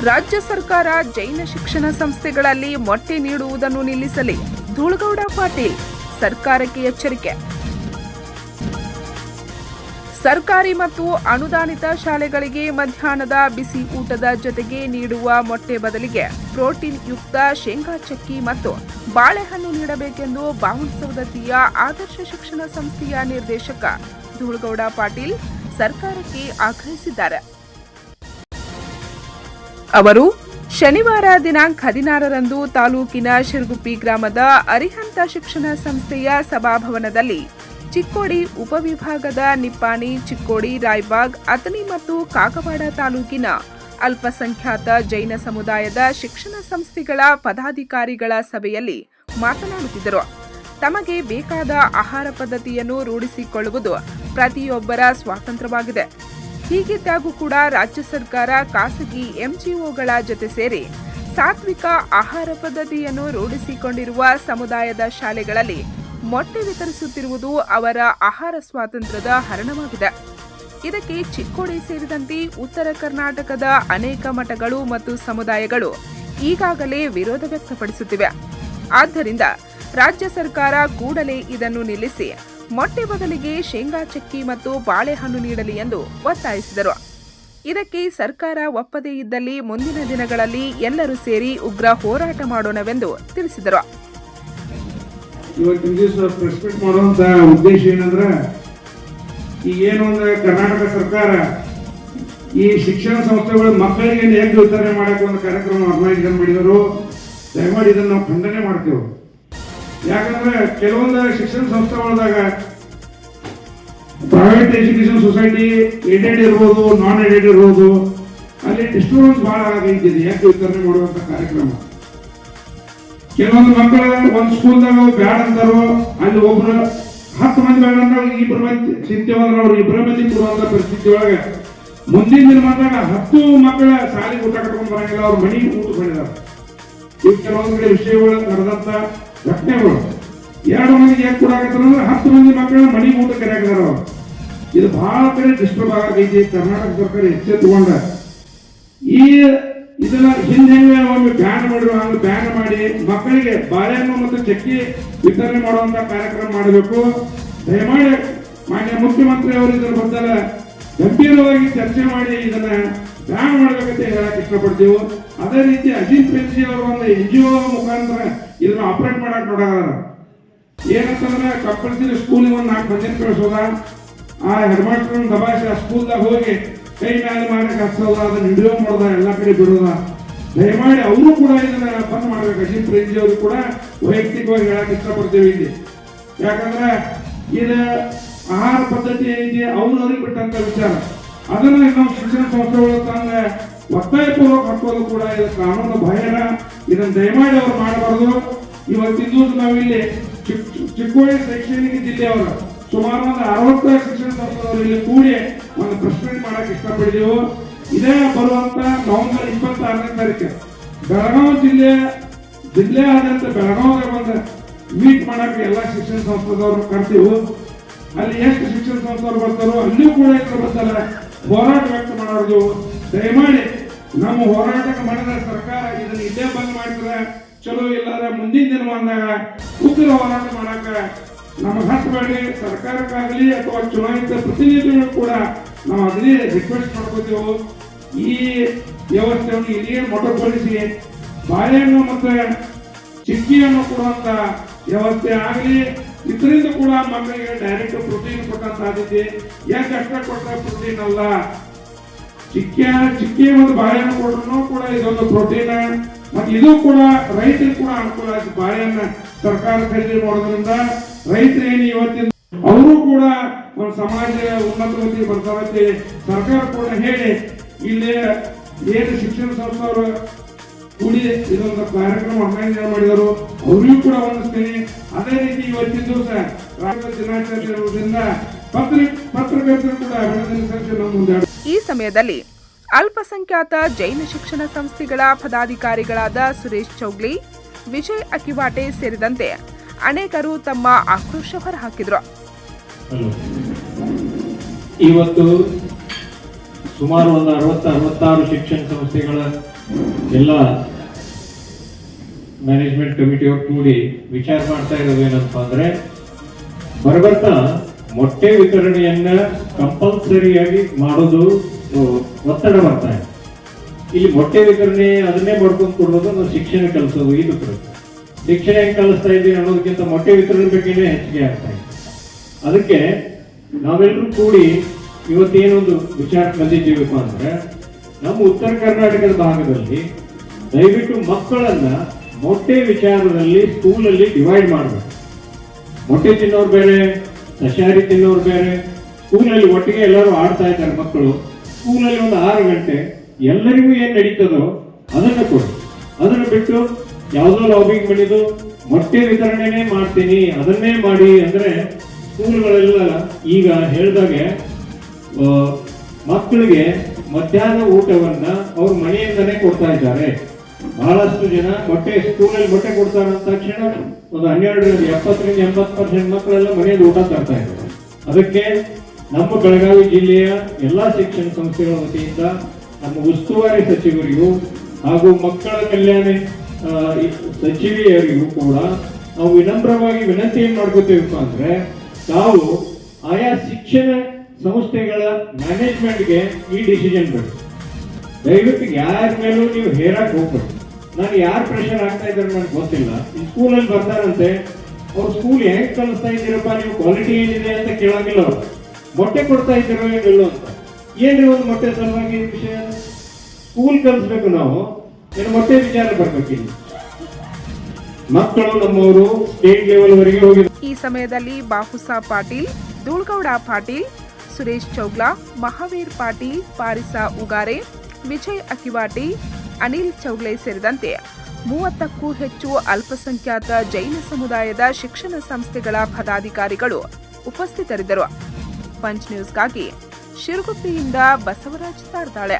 ರಾಜ್ಯ ಸರ್ಕಾರ ಜೈನ ಶಿಕ್ಷಣ ಸಂಸ್ಥೆಗಳಲ್ಲಿ ಮೊಟ್ಟೆ ನೀಡುವುದನ್ನು ನಿಲ್ಲಿಸಲಿ. ಧೂಳಗೌಡ ಪಾಟೀಲ್ ಸರ್ಕಾರಕ್ಕೆ ಎಚ್ಚರಿಕೆ. ಸರ್ಕಾರಿ ಮತ್ತು ಅನುದಾನಿತ ಶಾಲೆಗಳಿಗೆ ಮಧ್ಯಾಹ್ನದ ಬಿಸಿ ಊಟದ ಜೊತೆಗೆ ನೀಡುವ ಮೊಟ್ಟೆ ಬದಲಿಗೆ ಪ್ರೋಟೀನ್ ಯುಕ್ತ ಶೇಂಗಾ ಚಕ್ಕಿ ಮತ್ತು ಬಾಳೆಹಣ್ಣು ನೀಡಬೇಕೆಂದು ಬಾವನಸೌದತ್ತಿಯ ಆದರ್ಶ ಶಿಕ್ಷಣ ಸಂಸ್ಥೆಯ ನಿರ್ದೇಶಕ ಧೂಳಗೌಡ ಪಾಟೀಲ್ ಸರ್ಕಾರಕ್ಕೆ ಆಗ್ರಹಿಸಿದ್ದಾರೆ. ಅವರು ಶನಿವಾರ ದಿನಾಂಕ 16ರಂದು ತಾಲೂಕಿನ ಶಿರಗುಪ್ಪಿ ಗ್ರಾಮದ ಅರಿಹಂತ ಶಿಕ್ಷಣ ಸಂಸ್ಥೆಯ ಸಭಾಭವನದಲ್ಲಿ ಚಿಕ್ಕೋಡಿ ಉಪವಿಭಾಗದ ನಿಪ್ಪಾಣಿ, ಚಿಕ್ಕೋಡಿ, ರಾಯಬಾಗ್, ಅಥಣಿ ಮತ್ತು ಕಾಗವಾಡ ತಾಲೂಕಿನ ಅಲ್ಪಸಂಖ್ಯಾತ ಜೈನ ಸಮುದಾಯದ ಶಿಕ್ಷಣ ಸಂಸ್ಥೆಗಳ ಪದಾಧಿಕಾರಿಗಳ ಸಭೆಯಲ್ಲಿ ಮಾತನಾಡುತ್ತಿದ್ದರು. ತಮಗೆ ಬೇಕಾದ ಆಹಾರ ಪದ್ಧತಿಯನ್ನು ರೂಢಿಸಿಕೊಳ್ಳುವುದು ಪ್ರತಿಯೊಬ್ಬರ ಸ್ವಾತಂತ್ರ್ಯವಾಗಿದೆ. ಹೀಗಿದ್ದಾಗೂ ಕೂಡ ರಾಜ್ಯ ಸರ್ಕಾರ ಖಾಸಗಿ ಎಂಜಿಒಗಳ ಜೊತೆ ಸೇರಿ ಸಾತ್ವಿಕ ಆಹಾರ ಪದ್ಧತಿಯನ್ನು ರೂಢಿಸಿಕೊಂಡಿರುವ ಸಮುದಾಯದ ಶಾಲೆಗಳಲ್ಲಿ ಮೊಟ್ಟೆ ವಿತರಿಸುತ್ತಿರುವುದು ಅವರ ಆಹಾರ ಸ್ವಾತಂತ್ರ್ಯದ ಹರಣವಾಗಿದೆ. ಇದಕ್ಕೆ ಚಿಕ್ಕೋಡಿ ಸೇರಿದಂತೆ ಉತ್ತರ ಕರ್ನಾಟಕದ ಅನೇಕ ಮಠಗಳು ಮತ್ತು ಸಮುದಾಯಗಳು ಈಗಾಗಲೇ ವಿರೋಧ ವ್ಯಕ್ತಪಡಿಸುತ್ತಿವೆ. ಆದ್ದರಿಂದ ರಾಜ್ಯ ಸರ್ಕಾರ ಕೂಡಲೇ ಇದನ್ನು ನಿಲ್ಲಿಸಿ ಮೊಟ್ಟೆ ಬದಲಿಗೆ ಶೇಂಗಾ ಚಕ್ಕಿ ಮತ್ತು ಬಾಳೆಹಣ್ಣು ನೀಡಲಿ ಎಂದು ಒತ್ತಾಯಿಸಿದರು. ಇದಕ್ಕೆ ಸರ್ಕಾರ ಒಪ್ಪದೇ ಇದ್ದಲ್ಲಿ ಮುಂದಿನ ದಿನಗಳಲ್ಲಿ ಎಲ್ಲರೂ ಸೇರಿ ಉಗ್ರ ಹೋರಾಟ ಮಾಡೋಣವೆಂದು ತಿಳಿಸಿದರು. ಇವತ್ತಿನ ದಿವಸ ಪ್ರೆಸ್ ಮೀಟ್ ಮಾಡುವಂತ ಉದ್ದೇಶ ಏನಂದ್ರೆ, ಈಗೇನು ಅಂದ್ರೆ ಕರ್ನಾಟಕ ಸರ್ಕಾರ ಈ ಶಿಕ್ಷಣ ಸಂಸ್ಥೆಗಳ ಮಕ್ಕಳಿಗೆ ಎಗ್ ವಿತರಣೆ ಮಾಡಕ್ಕೆ ಒಂದು ಕಾರ್ಯಕ್ರಮ ಆರ್ಗನೈಸೇಷನ್ ಮಾಡಿದರು. ದಯಮಾಡಿ ಇದನ್ನು ನಾವು ಖಂಡನೆ ಮಾಡ್ತೇವೆ. ಯಾಕಂದ್ರೆ ಕೆಲವೊಂದು ಶಿಕ್ಷಣ ಸಂಸ್ಥೆಗಳದಾಗ ಪ್ರೈವೇಟ್ ಎಜುಕೇಶನ್ ಸೊಸೈಟಿ ಏಡೆಡ್ ಇರ್ಬೋದು, ನಾನ್ ಏಡೆಡ್ ಇರ್ಬೋದು, ಅಲ್ಲಿ ಡಿಸ್ಟರ್ಬೆನ್ಸ್ ಬಹಳ ಆಗೈತಿದೆ ಎಗ್ ವಿತರಣೆ ಮಾಡುವಂತ ಕಾರ್ಯಕ್ರಮ. ಕೆಲವೊಂದು ಮಕ್ಕಳು ಒಂದು ಸ್ಕೂಲ್ದಾಗ ಬ್ಯಾಡ್ ಅಂತಾರೋ, ಅಲ್ಲಿ ಒಬ್ರು 10 ಮಂದಿ ಬೇಡ ಅಂದ್ರೆ 2 ಮಂದಿ ಸಿಗ್ತೇವಂದ್ರೆ ಅವ್ರು 2 ಮಂದಿ ಕೊಡುವಂತ ಪರಿಸ್ಥಿತಿ ಒಳಗೆ ಮುಂದಿನ ದಿನ ಬಂದಾಗ 10 ಮಕ್ಕಳ ಶಾಲೆಗೆ ಊಟ ಕಟ್ಕೊಂಡ್ ಬರಂಗಿಲ್ಲ, ಅವ್ರ ಮನೆಗೆ ಊಟ ಬಂದಿದ್ದಾರೆ. ಈಗ ಕೆಲವೊಂದು ಕಡೆ ವಿಷಯಗಳು ನಡೆದಂತ ಘಟನೆಗಳು 2 ಮಂದಿಗೆ ಯಾಕೆ ಕೊಡಾಕತ್ತಾರಂದ್ರೆ 10 ಮಂದಿ ಮಕ್ಕಳ ಮನೆಗೆ ಊಟ ಕರೆಯಾಕಿದಾರ ಅವ್ರು. ಇದು ಬಹಳ ಕಡೆ ಡಿಸ್ಟರ್ಬ್ ಆಗೈತಿ. ಕರ್ನಾಟಕ ಸರ್ಕಾರ ಎಚ್ಚೆತ್ತುಕೊಂಡ ಇದನ್ನ ಹಿಂದೆ ಒಮ್ಮೆ ಬ್ಯಾನ್ ಮಾಡಿರೋ ಹಂಗೆ ಬ್ಯಾನ್ ಮಾಡಿ ಮಕ್ಕಳಿಗೆ ಬಾಳೆಹಣ್ಣು ಮತ್ತು ಚಕ್ಕಿ ವಿತರಣೆ ಮಾಡುವಂತ ಕಾರ್ಯಕ್ರಮ ಮಾಡಬೇಕು. ದಯಮಾಡಿ ಮಾನ್ಯ ಮುಖ್ಯಮಂತ್ರಿ ಅವರು ಇದರ ಬಗ್ಗೆ ಗಂಭೀರವಾಗಿ ಚರ್ಚೆ ಮಾಡಿ ಇದನ್ನ ಬ್ಯಾನ್ ಮಾಡಬೇಕಂತ ಹೇಳಕ್ ಇಷ್ಟಪಡ್ತೀವಿ. ಅದೇ ರೀತಿ ಅಜಿತ್ ಪ್ರೇಮ್ಜಿ ಅವರು ಒಂದು NGO ಮುಖಾಂತರ ಇದನ್ನ ಆಪರೇಟ್ ಮಾಡಕ್ ನೋಡಾರ. ಏನಂತಂದ್ರೆ ಕಂಪಲ್ಸರಿ ಸ್ಕೂಲಿಗೆ ಒಂದು 4 ಮಂದಿ ಕಳಿಸೋದ, ಆ ಹೆಡ್ ಮಾಸ್ಟರ್ ದಬಾಯಿಸಿ ಆ ಸ್ಕೂಲ್ದಾಗ ಹೋಗಿ ಕೈ ಮೇಲೆ ಮಾಡಕ್ಕೆ ಹಚ್ಚೋದ, ಅದನ್ನ ವಿಡಿಯೋ ಮಾಡೋದ, ಎಲ್ಲ ಕಡೆ ಬಿಡೋದ. ದಯಮಾಡಿ ಅವರು ಕೂಡ ಇದನ್ನ ಬಂದ್ ಮಾಡ್ಬೇಕು. ಅಜಿತ್ ಪ್ರೇಮ್ಜಿ ಅವರು ಕೂಡ ವೈಯಕ್ತಿಕವಾಗಿ ಹೇಳಕ್ ಇಷ್ಟಪಡ್ತೇವೆ ಇಲ್ಲಿ. ಯಾಕಂದ್ರೆ ಇದು ಆಹಾರ ಪದ್ಧತಿ ಐತಿ ಅವ್ರಿಗೆ ಬಿಟ್ಟಂತ ವಿಚಾರ. ಅದನ್ನ ನಾವು ಶಿಕ್ಷಣ ಸಂಸ್ಥೆಗಳು ತಂದ ಒತ್ತಾಯಪೂರ್ವಕ ಹಾಕೋದು ಕೂಡ ಇದು ಕಾನೂನು ಬಾಹಿರ. ಇದನ್ನ ದಯಮಾಡಿ ಅವ್ರು ಮಾಡಬಾರ್ದು. ಇವತ್ತಿನ ದಿವಸ ನಾವಿಲ್ಲಿ ಚಿಕ್ಕೋಡಿ ಶೈಕ್ಷಣಿಕ ಜಿಲ್ಲೆಯವರು ಸುಮಾರು ಒಂದು 60 ಶಿಕ್ಷಣ ಸಂಸ್ಥೆಗಳು ಇಲ್ಲಿ ಕೂಡಿ ಒಂದು ಪ್ರೆಸ್ ಮೀಟ್ ಮಾಡಕ್ ಇಷ್ಟಪಟ್ಟಿದ್ದೆವು. ಇದೇ ಬರುವಂತ ನವೆಂಬರ್ 26ನೇ ತಾರೀಕು ಬೆಳಗಾವಿ ಜಿಲ್ಲೆಯಾದ್ಯಂತ ಬೆಳಗಾವಿಗೆ ಒಂದು ಮೀಟ್ ಮಾಡಕ್ಕೆ ಎಲ್ಲ ಶಿಕ್ಷಣ ಸಂಸ್ಥೆದವ್ರನ್ನ ಕರ್ತೀವಿ. ಅಲ್ಲಿ ಎಷ್ಟು ಶಿಕ್ಷಣ ಸಂಸ್ಥೆಯವರು ಬರ್ತಾರೋ ಅಲ್ಲಿಯೂ ಕೂಡ ಇದ್ರ ಬದಲ ಹೋರಾಟ ವ್ಯಕ್ತ ಮಾಡೋದು. ದಯಮಾಡಿ ನಮ್ಮ ಹೋರಾಟಕ್ಕೆ ಮಾಡಿದ ಸರ್ಕಾರ ಇದನ್ನ ಇಲ್ಲೇ ಬಂದ್ ಮಾಡಿದ್ರೆ ಚಲೋ, ಇಲ್ಲಾದ್ರೆ ಮುಂದಿನ ದಿನ ಬಂದಾಗ ಉಗ್ರ ಹೋರಾಟ ಮಾಡಕ ನಮಗೆ ಹತ್ತಬೇಡಿ. ಸರ್ಕಾರಕ್ಕಾಗಲಿ ಅಥವಾ ಚುನಾಯಿತ ಪ್ರತಿನಿಧಿಗಳು ಕೂಡ ನಾವು ಅದನ್ನೇ ರಿಕ್ವೆಸ್ಟ್ ಮಾಡ್ಕೋತೀವಿ. ಈ ವ್ಯವಸ್ಥೆಯನ್ನು ಇಲ್ಲಿಯೇ ಮೊಟಕುಗೊಳಿಸಿ ಬಾಳೆಹಣ್ಣು ಮತ್ತು ಚಿಕ್ಕಿಯನ್ನು ಕೊಡುವಂತ ವ್ಯವಸ್ಥೆ ಆಗಲಿ. ಇದರಿಂದ ಕೂಡ ಮಕ್ಕಳಿಗೆ ಡೈರೆಕ್ಟ್ ಪ್ರೋಟೀನ್ ಕೊಟ್ಟಂತ ಆದ್ಯತೆ. ಯಾಕೆ ಅಷ್ಟೇ ಕೊಟ್ಟ ಪ್ರೋಟೀನ್ ಅಲ್ಲ, ಚಿಕ್ಕಿ ಮತ್ತು ಬಾಳೆಹಣ್ಣು ಕೊಟ್ಟರು ಕೂಡ ಇದೊಂದು ಪ್ರೋಟೀನ್. ಮತ್ತೆ ಇದು ಕೂಡ ರೈತರಿಗೆ ಕೂಡ ಅನುಕೂಲ ಆಯ್ತು. ಬಾಳೆಹಣ್ಣ ಸರ್ಕಾರ ಖರೀದಿ ಮಾಡೋದ್ರಿಂದ ರೈತರೇನು ಇವತ್ತಿನ ಅವರು ಕೂಡ ಒಂದು ಸಮಾಜ ಉನ್ನತ ಬರ್ತಾರಂತೆ ಸರ್ಕಾರ ಕೂಡ ಹೇಳಿ ಇಲ್ಲಿ ಏನು ಶಿಕ್ಷಣ ಸಂಸ್ಥೆಯವರು ಕೂಡಿ ಇದೊಂದು ಕಾರ್ಯಕ್ರಮ ಆರ್ಗನೈಸ್ ಮಾಡಿದರು. ಅವರಿಗೂ ಕೂಡ ವಂದಿಸ್ತೀನಿ. ಅದೇ ರೀತಿ ಇವತ್ತಿನ ದಿವಸ ರಾಷ್ಟ್ರ ದಿನಾಚರಣೆ ಇರುವುದರಿಂದ ಪತ್ರಕರ್ತರು ಕೂಡ ಅಭಿನಂದನೆ ಸಲ್ಲಿಸಿ ನಮ್ಮ ಮುಂದೆ. ಈ ಸಮಯದಲ್ಲಿ ಅಲ್ಪಸಂಖ್ಯಾತ ಜೈನ ಶಿಕ್ಷಣ ಸಂಸ್ಥೆಗಳ ಪದಾಧಿಕಾರಿಗಳಾದ ಸುರೇಶ್ ಚೌಗ್ಲಿ, ವಿಜಯ್ ಅಕಿವಾಟೆ ಸೇರಿದಂತೆ ಅನೇಕರು ತಮ್ಮ ಆಕ್ರೋಶ ಹೊರಹಾಕಿದ್ರು. ಇವತ್ತು ಸುಮಾರು ಒಂದು 60-66 ಶಿಕ್ಷಣ ಸಂಸ್ಥೆಗಳ ಎಲ್ಲ ಮ್ಯಾನೇಜ್ಮೆಂಟ್ ಕಮಿಟಿಯವ್ರು ಕೂಡಿ ವಿಚಾರ ಮಾಡ್ತಾ ಇರೋದೇನಪ್ಪ ಅಂದ್ರೆ ಬರ್ತಾ ಮೊಟ್ಟೆ ವಿತರಣೆಯನ್ನ ಕಂಪಲ್ಸರಿಯಾಗಿ ಮಾಡೋದು ಒತ್ತಡ ಬರ್ತಾ ಇದೆ. ಇಲ್ಲಿ ಮೊಟ್ಟೆ ವಿತರಣೆ ಅದನ್ನೇ ಮಾಡ್ಕೊಂಡು ಕೊಡೋದು ನಾವು ಶಿಕ್ಷಣ ಕಲಿಸೋದು ಇದು ಬರುತ್ತೆ. ಶಿಕ್ಷಣ ಹೆಂಗೆ ಕಲಿಸ್ತಾ ಇದ್ದೀವಿ ಅನ್ನೋದಕ್ಕಿಂತ ಮೊಟ್ಟೆ ವಿತರಣೆ ಬಗ್ಗೆನೇ ಹೆಚ್ಚಿಗೆ ಆಗ್ತಾ ಇದೆ. ಅದಕ್ಕೆ ನಾವೆಲ್ಲರೂ ಕೂಡಿ ಇವತ್ತೇನೊಂದು ವಿಚಾರಕ್ಕೆ ಬಂದಿದ್ದೀವಪ್ಪ ಅಂದ್ರೆ ನಮ್ಮ ಉತ್ತರ ಕರ್ನಾಟಕದ ಭಾಗದಲ್ಲಿ ದಯವಿಟ್ಟು ಮಕ್ಕಳನ್ನ ಮೊಟ್ಟೆ ವಿಚಾರದಲ್ಲಿ ಸ್ಕೂಲಲ್ಲಿ ಡಿವೈಡ್ ಮಾಡಬೇಕು. ಮೊಟ್ಟೆ ತಿನ್ನೋರು ಬೇರೆ, ಸಸ್ಯಾಹಾರಿ ತಿನ್ನೋರು ಬೇರೆ. ಸ್ಕೂಲಲ್ಲಿ ಒಟ್ಟಿಗೆ ಎಲ್ಲರೂ ಆಡ್ತಾ ಇದ್ದಾರೆ ಮಕ್ಕಳು. ಸ್ಕೂಲಲ್ಲಿ ಒಂದು 6 ಗಂಟೆ ಎಲ್ಲರಿಗೂ ಏನ್ ನಡೀತದೋ ಅದನ್ನ ಕೊಡಿ. ಅದನ್ನ ಬಿಟ್ಟು ಯಾವುದೋ ಲಾಬಿಂಗ್ ಮಾಡಿದ್ದು ಮೊಟ್ಟೆ ವಿತರಣೆನೇ ಮಾಡ್ತೀನಿ ಅದನ್ನೇ ಮಾಡಿ ಅಂದ್ರೆ ಸ್ಕೂಲ್ಗಳೆಲ್ಲ ಈಗ ಹೇಳಿದಾಗೆ ಮಕ್ಕಳಿಗೆ ಮಧ್ಯಾಹ್ನ ಊಟವನ್ನ ಅವ್ರ ಮನೆಯಿಂದನೇ ಕೊಡ್ತಾ ಇದ್ದಾರೆ. ಬಹಳಷ್ಟು ಜನ ಸ್ಕೂಲಲ್ಲಿ ಮೊಟ್ಟೆ ಕೊಡ್ತಾರೆ ಅಂದ ತಕ್ಷಣ ಒಂದು 70% ಮಕ್ಕಳೆಲ್ಲ ಮನೆಯಲ್ಲಿ ಊಟ ತರ್ತಾ ಇದ್ದಾರೆ. ಅದಕ್ಕೆ ನಮ್ಮ ಬೆಳಗಾವಿ ಜಿಲ್ಲೆಯ ಎಲ್ಲಾ ಶಿಕ್ಷಣ ಸಂಸ್ಥೆಗಳ ವತಿಯಿಂದ ನಮ್ಮ ಉಸ್ತುವಾರಿ ಸಚಿವರಿಗೂ ಹಾಗೂ ಮಕ್ಕಳ ಕಲ್ಯಾಣ ಸಚಿವೆಯರಿಗೂ ಕೂಡ ನಾವು ವಿನಮ್ರವಾಗಿ ವಿನಂತಿ ಏನ್ ಮಾಡ್ಕೋತೀವಪ್ಪ ಅಂದ್ರೆ ನಾವು ಆಯಾ ಶಿಕ್ಷಣ ಸಂಸ್ಥೆಗಳ ಮ್ಯಾನೇಜ್ಮೆಂಟ್ಗೆ ಈ ಡಿಸಿಷನ್ ಬೇಕು. ದಯವಿಟ್ಟು ಯಾರ ಮೇಲೂ ನೀವು ಹೇರಕ್ ಹೋಗ್ಬೇಡಿ. ನಾನು ಯಾರು ಪ್ರೆಷರ್ ಆಗ್ತಾ ಇದ್ದಾರೆ ನನಗೆ ಗೊತ್ತಿಲ್ಲ. ಈ ಸ್ಕೂಲಲ್ಲಿ ಬರ್ತಾರಂತೆ ಅವ್ರು ಸ್ಕೂಲ್ ಹೆಂಗ್ ಕಲಿಸ್ತಾ ಇದ್ದೀರಪ್ಪ, ನೀವು ಕ್ವಾಲಿಟಿ ಏನಿದೆ ಅಂತ ಕೇಳಂಗಿಲ್ಲ. ಅವ್ರು ಮೊಟ್ಟೆ ಕೊಡ್ತಾ ಇದ್ದೀರೋ ಏನಿಲ್ಲೋ ಅಂತ. ಏನ್ರಿ ಒಂದು ಮೊಟ್ಟೆ ಸಲುವಾಗಿ ವಿಷಯ ಸ್ಕೂಲ್ ಕಲಿಸ್ಬೇಕು. ನಾವು ಏನು ಮೊಟ್ಟೆ ವಿಚಾರ ಬರ್ಬೇಕಿಲ್ಲ. ಮಕ್ಕಳು ನಮ್ಮವರು ಸ್ಟೇಟ್ ಲೆವೆಲ್ ವರೆಗೆ ಹೋಗಿದ್ದಾರೆ. ಈ ಸಮಯದಲ್ಲಿ ಬಾಹುಸಾ ಪಾಟೀಲ್, ಧೂಳಗೌಡ ಪಾಟೀಲ್, ಸುರೇಶ್ ಚೌಗ್ಲಾ, ಮಹಾವೀರ್ ಪಾಟೀಲ್, ಪಾರಿಸಾ ಉಗಾರೆ, ವಿಜಯ್ ಅಕಿವಾಟಿ, ಅನಿಲ್ ಚೌಗ್ಲೆ ಸೇರಿದಂತೆ 30ಕ್ಕೂ ಹೆಚ್ಚು ಅಲ್ಪಸಂಖ್ಯಾತ ಜೈನ ಸಮುದಾಯದ ಶಿಕ್ಷಣ ಸಂಸ್ಥೆಗಳ ಪದಾಧಿಕಾರಿಗಳು ಉಪಸ್ಥಿತರಿದ್ದರು. ಪಂಚ್ ನ್ಯೂಸ್ಗಾಗಿ ಶಿರಗುಪ್ಪಿಯಿಂದ ಬಸವರಾಜ್ ತಾರ್ದಾಳೆ.